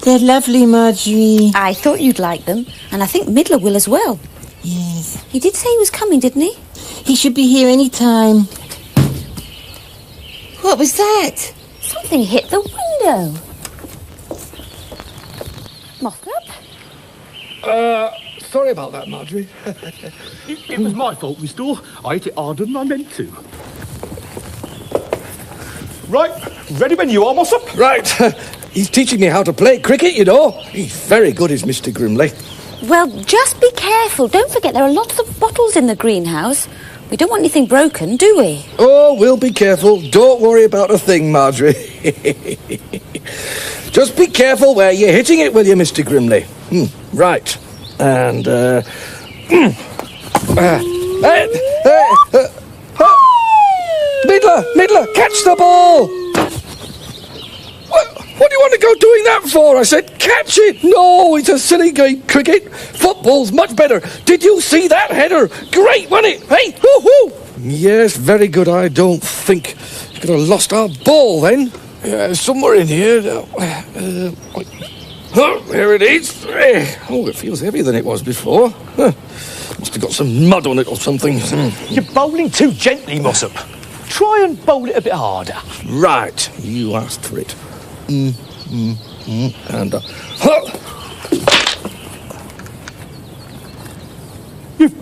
They're lovely, Marjorie. I thought you'd like them, and I think Midler will as well. Yes. He did say he was coming, didn't he? He should be here any time. What was that? Something hit the window. Mothra? Sorry about that, Marjorie. It was my fault, Miss Daw. I hit it harder than I meant to. Right, ready when you are, Mossop? Right. He's teaching me how to play cricket, you know. He's very good, is Mr. Grimley. Well, just be careful. Don't forget there are lots of bottles in the greenhouse. We don't want anything broken, do we? Oh, we'll be careful. Don't worry about a thing, Marjorie. Just be careful where you're hitting it, will you, Mr. Grimley? Right. And, Midler, catch the ball! What do you want to go doing that for? I said, catch it! No, it's a silly game, cricket. Football's much better. Did you see that header? Great, wasn't it? Hey, woo-hoo! Yes, very good. I don't think you could have lost our ball then. Somewhere in here. There it is. Oh, it feels heavier than it was before. Must have got some mud on it or something. You're bowling too gently, Mossop. Try and bowl it a bit harder. Right, you asked for it. And You've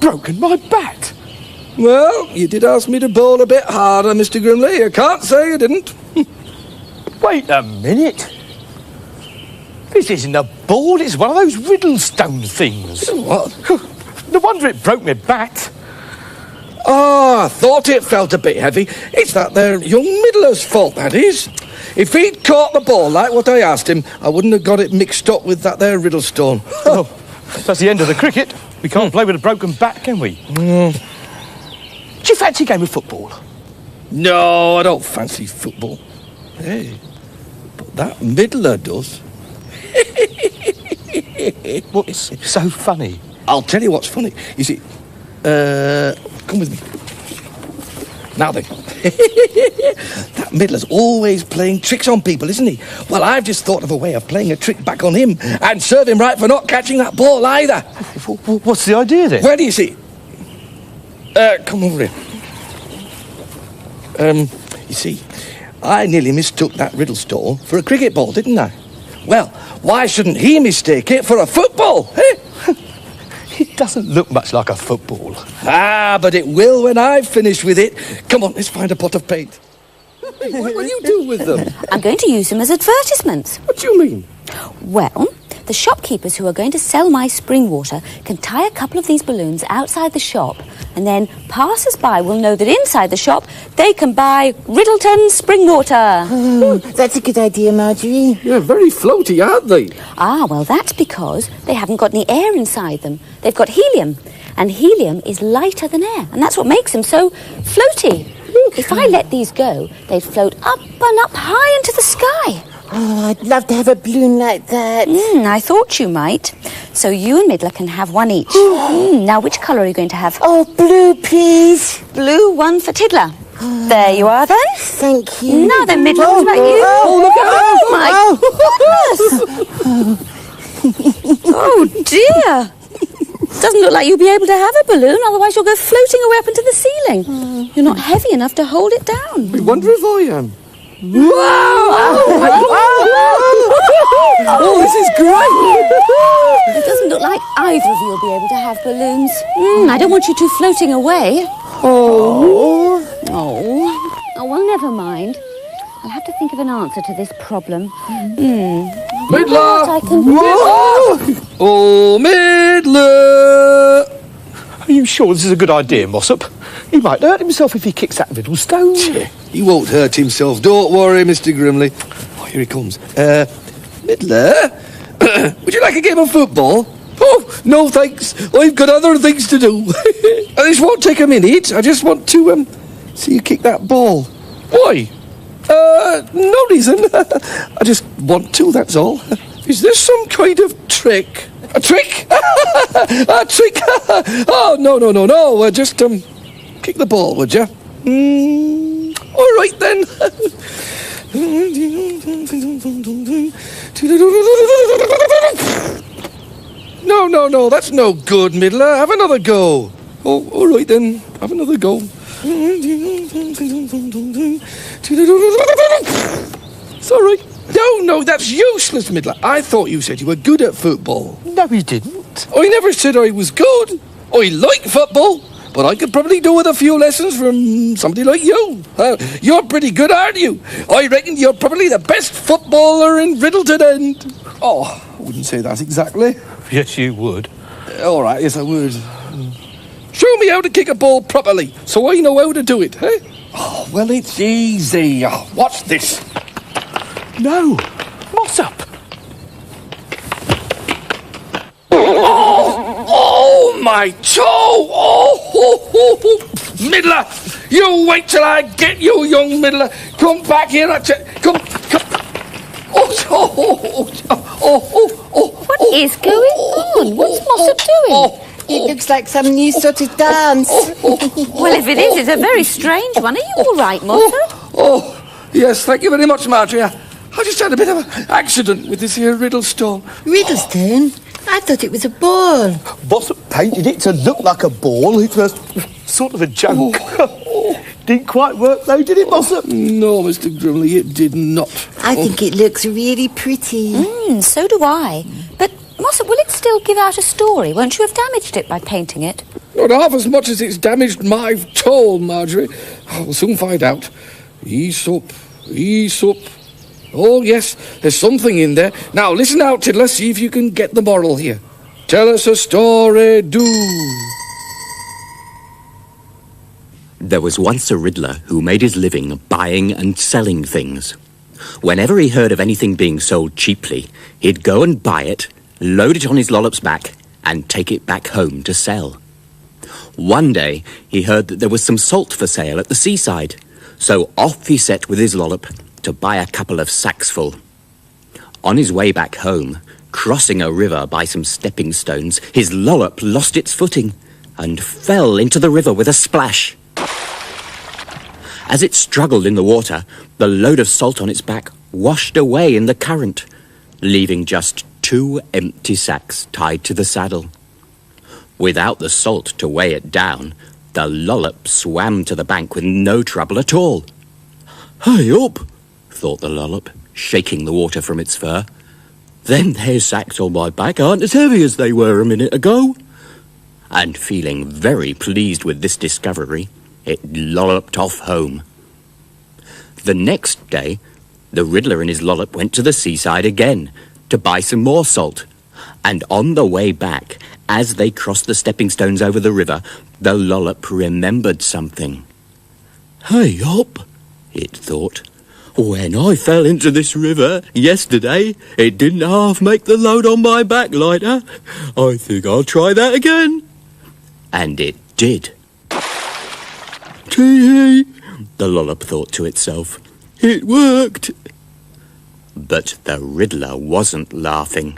broken my bat. well, you did ask me to bowl a bit harder, Mr. Grimley. I can't say you didn't. Wait a minute. This isn't a ball, it's one of those Riddlestone things. What? No wonder it broke my bat. Oh, I thought it felt a bit heavy. It's that there young Middler's fault, that is. If he'd caught the ball like what I asked him, I wouldn't have got it mixed up with that there Riddlestone. Oh, that's the end of the cricket. We can't play with a broken bat, can we? Do you fancy a game of football? No, I don't fancy football. Hey, but that Midler does. What's so funny? I'll tell you what's funny. You see, come with me. Now then. That Midler's always playing tricks on people, isn't he? Well, I've just thought of a way of playing a trick back on him and serve him right for not catching that ball either. What's the idea then? Where do you see? Come over here. You see, I nearly mistook that Riddlestone for a cricket ball, didn't I? Well, why shouldn't he mistake it for a football, eh? It doesn't look much like a football. Ah, but it will when I've finished with it. Come on, let's find a pot of paint. Hey, what will you do with them? I'm going to use them as advertisements. What do you mean? Well, the shopkeepers who are going to sell my spring water can tie a couple of these balloons outside the shop, and then passers-by will know that inside the shop they can buy Riddleton spring water. Oh, that's a good idea, Marjorie. Yeah, very floaty, aren't they? Ah, well, that's because they haven't got any air inside them. They've got helium, and helium is lighter than air, and that's what makes them so floaty. If I let these go, they'd float up and up high into the sky. Oh, I'd love to have a balloon like that. I thought you might. So you and Midler can have one each. Now, which colour are you going to have? Oh, blue, please. Blue, one for Tiddler. There you are, then. Thank you. Now then, Midler, what about you? Oh, look at Oh, dear. Doesn't look like you'll be able to have a balloon, otherwise you'll go floating away up into the ceiling. You're not heavy enough to hold it down. I wonder if I am. Oh, this is great! It doesn't look like either of you will be able to have balloons. I don't want you two floating away. Oh, well, never mind. I'll have to think of an answer to this problem. Midler! I can... Oh, Midler! Are you sure this is a good idea, Mossop? He might hurt himself if he kicks that Riddlestone. He won't hurt himself. Don't worry, Mr. Grimley. Oh, here he comes. Midler, would you like a game of football? Oh, no thanks. I've got other things to do. This won't take a minute. I just want to, see you kick that ball. Why? No reason. I just want to, that's all. Is this some kind of trick? A trick? A trick? Oh, no. Just, kick the ball, would you? All right, then. No, that's no good, Middler. Have another go. Oh, all right, then. Have another go. It's all right. No, that's useless, Middler. I thought you said you were good at football. No, he didn't. I never said I was good. I like football, but I could probably do with a few lessons from somebody like you. You're pretty good, aren't you? I reckon you're probably the best footballer in Riddleton End. Oh, I wouldn't say that exactly. Yes, you would. All right, yes, I would. Show me how to kick a ball properly, so I know how to do it, eh? Oh, well, it's easy. Watch this. No, what's up? Oh, my toe! Oh, Middler! You wait till I get you, young Middler. Come back here. Come. What is going on? What's Mossop doing? It looks like some new sort of dance. Well, if it is, it's a very strange one. Are you all right, Mossop? Oh, yes, thank you very much, Marjorie. I just had a bit of an accident with this here Riddlestone. Riddlestone? I thought it was a ball. Mossop painted it to look like a ball. It was sort of a joke. Didn't quite work, though, did it, Mossop? No, Mr. Grimley, it did not. I think it looks really pretty. So do I. But, Mossop, will it still give out a story? Won't you have damaged it by painting it? Not half as much as it's damaged my toe, Marjorie. We'll soon find out. Aesop. Oh, yes, there's something in there. Now, listen out, Tiddler, see if you can get the moral here. Tell us a story, do. There was once a riddler who made his living buying and selling things. Whenever he heard of anything being sold cheaply, he'd go and buy it, load it on his lollop's back, and take it back home to sell. One day, he heard that there was some salt for sale at the seaside, so off he set with his lollop to buy a couple of sacks full. On his way back home, crossing a river by some stepping stones, his lollop lost its footing and fell into the river with a splash. As it struggled in the water, the load of salt on its back washed away in the current, leaving just 2 empty sacks tied to the saddle. Without the salt to weigh it down, the lollop swam to the bank with no trouble at all. "Hey up," thought the lollop, shaking the water from its fur. "Them there sacks on my back aren't as heavy as they were a minute ago." And feeling very pleased with this discovery, it lolloped off home. The next day, the Riddler and his lollop went to the seaside again to buy some more salt. And on the way back, as they crossed the stepping stones over the river, the lollop remembered something. "Hey up," it thought. "When I fell into this river yesterday, it didn't half make the load on my back lighter. I think I'll try that again." And it did. "Tee-hee," the lollop thought to itself. "It worked." But the Riddler wasn't laughing.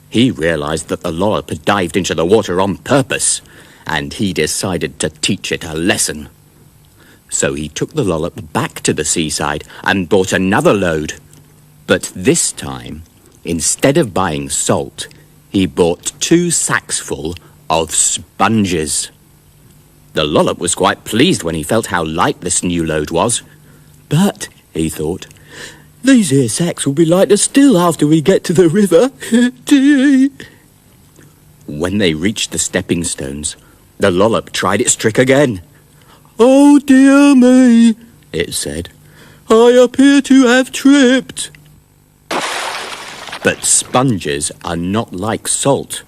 He realised that the lollop had dived into the water on purpose, and he decided to teach it a lesson. So he took the lollop back to the seaside and bought another load. But this time, instead of buying salt, he bought 2 sacks full of sponges. The lollop was quite pleased when he felt how light this new load was. But, he thought, these here sacks will be lighter still after we get to the river. When they reached the stepping stones, the lollop tried its trick again. "Oh dear me," it said, "I appear to have tripped." But sponges are not like salt.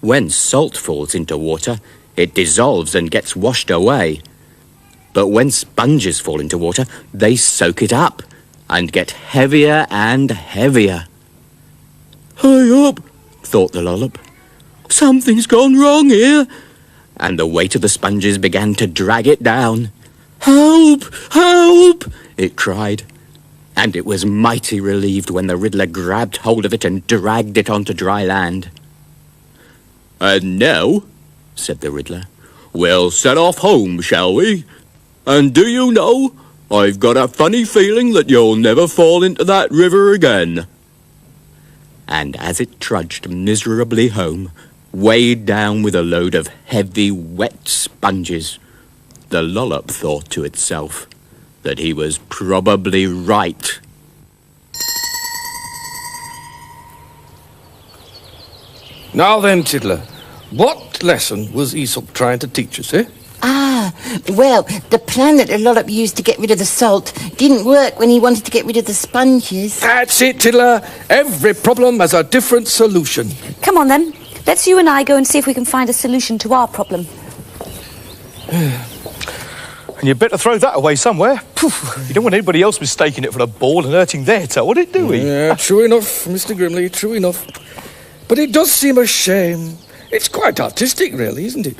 When salt falls into water, it dissolves and gets washed away. But when sponges fall into water, they soak it up and get heavier and heavier. "Hey up," thought the lollop. Something's gone wrong here. And the weight of the sponges began to drag it down. Help! Help! It cried. And it was mighty relieved when the Riddler grabbed hold of it and dragged it onto dry land. And now, said the Riddler, we'll set off home, shall we? And do you know, I've got a funny feeling that you'll never fall into that river again. And as it trudged miserably home, weighed down with a load of heavy, wet sponges, the Lollop thought to itself that he was probably right. Now then, Tiddler, what lesson was Aesop trying to teach us, eh? Well, the plan that the Lollop used to get rid of the salt didn't work when he wanted to get rid of the sponges. That's it, Tiddler. Every problem has a different solution. Come on, then. Let's you and I go and see if we can find a solution to our problem. And you'd better throw that away somewhere. You don't want anybody else mistaking it for a ball and hurting their toe, would it, do we? Yeah, true enough, Mr. Grimley, true enough. But it does seem a shame. It's quite artistic, really, isn't it?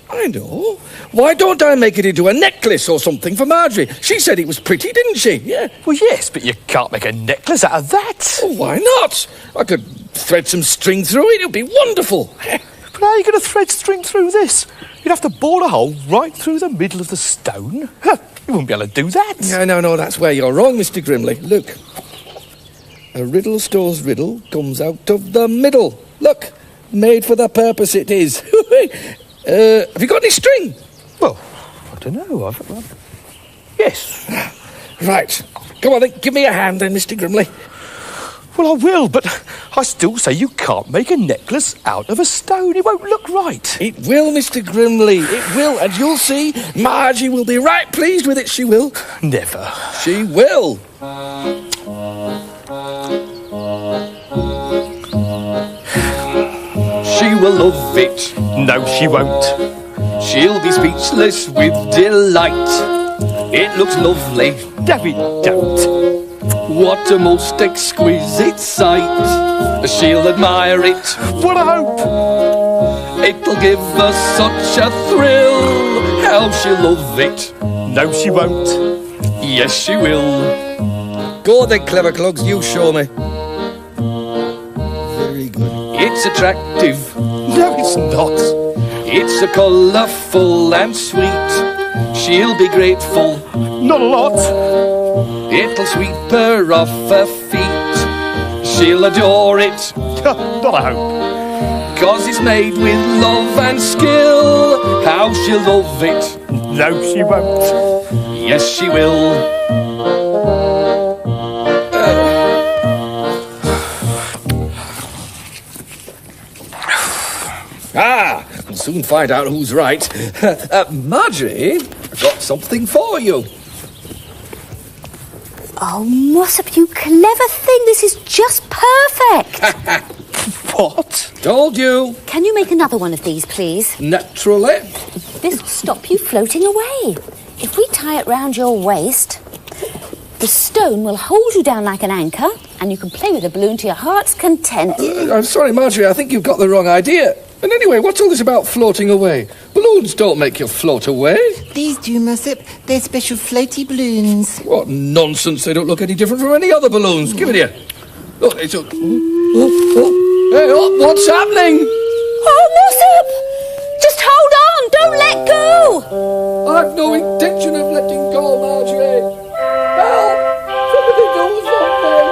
I know. Why don't I make it into a necklace or something for Marjorie? She said it was pretty, didn't she? Yeah. Well, yes, but you can't make a necklace out of that. Oh, why not? I could thread some string through it. It would be wonderful. But how are you going to thread string through this? You'd have to bore a hole right through the middle of the stone. Huh, you wouldn't be able to do that. No, that's where you're wrong, Mr. Grimley. Look. A Riddlestone's riddle comes out of the middle. Look, made for the purpose it is. Have you got any string? Well, I don't know. Yes. Right. Come on, then. Give me a hand, then, Mr. Grimley. Well, I will, but I still say you can't make a necklace out of a stone. It won't look right. It will, Mr. Grimley. It will, and you'll see. Margie will be right pleased with it, she will. Never. She will. She will love it. No, she won't. She'll be speechless with delight. It looks lovely. No, it don't. What a most exquisite sight. She'll admire it. What a hope. It'll give her such a thrill. How she'll love it. No, she won't. Yes, she will. Go then, clever clogs, you show me. Very good. It's attractive. No, it's not. It's a colourful and sweet. She'll be grateful. Not a lot. It'll sweep her off her feet. She'll adore it. Not a hope. 'Cause it's made with love and skill. How she'll love it. No, she won't. Yes, she will. We'll soon find out who's right. Marjorie, I've got something for you. Oh, Mossop, you clever thing. This is just perfect. What? Told you. Can you make another one of these, please? Naturally. This will stop you floating away. If we tie it round your waist, the stone will hold you down like an anchor, and you can play with the balloon to your heart's content. I'm sorry, Marjorie, I think you've got the wrong idea. And anyway, what's all this about floating away? Balloons don't make you float away. These do, Mossop. They're special floaty balloons. What nonsense. They don't look any different from any other balloons. Give it here. Look, it's a... Hey, what's happening? Oh, Mossop! Just hold on! Don't let go! I've no intention of letting go, Marjorie. Help! Somebody do something!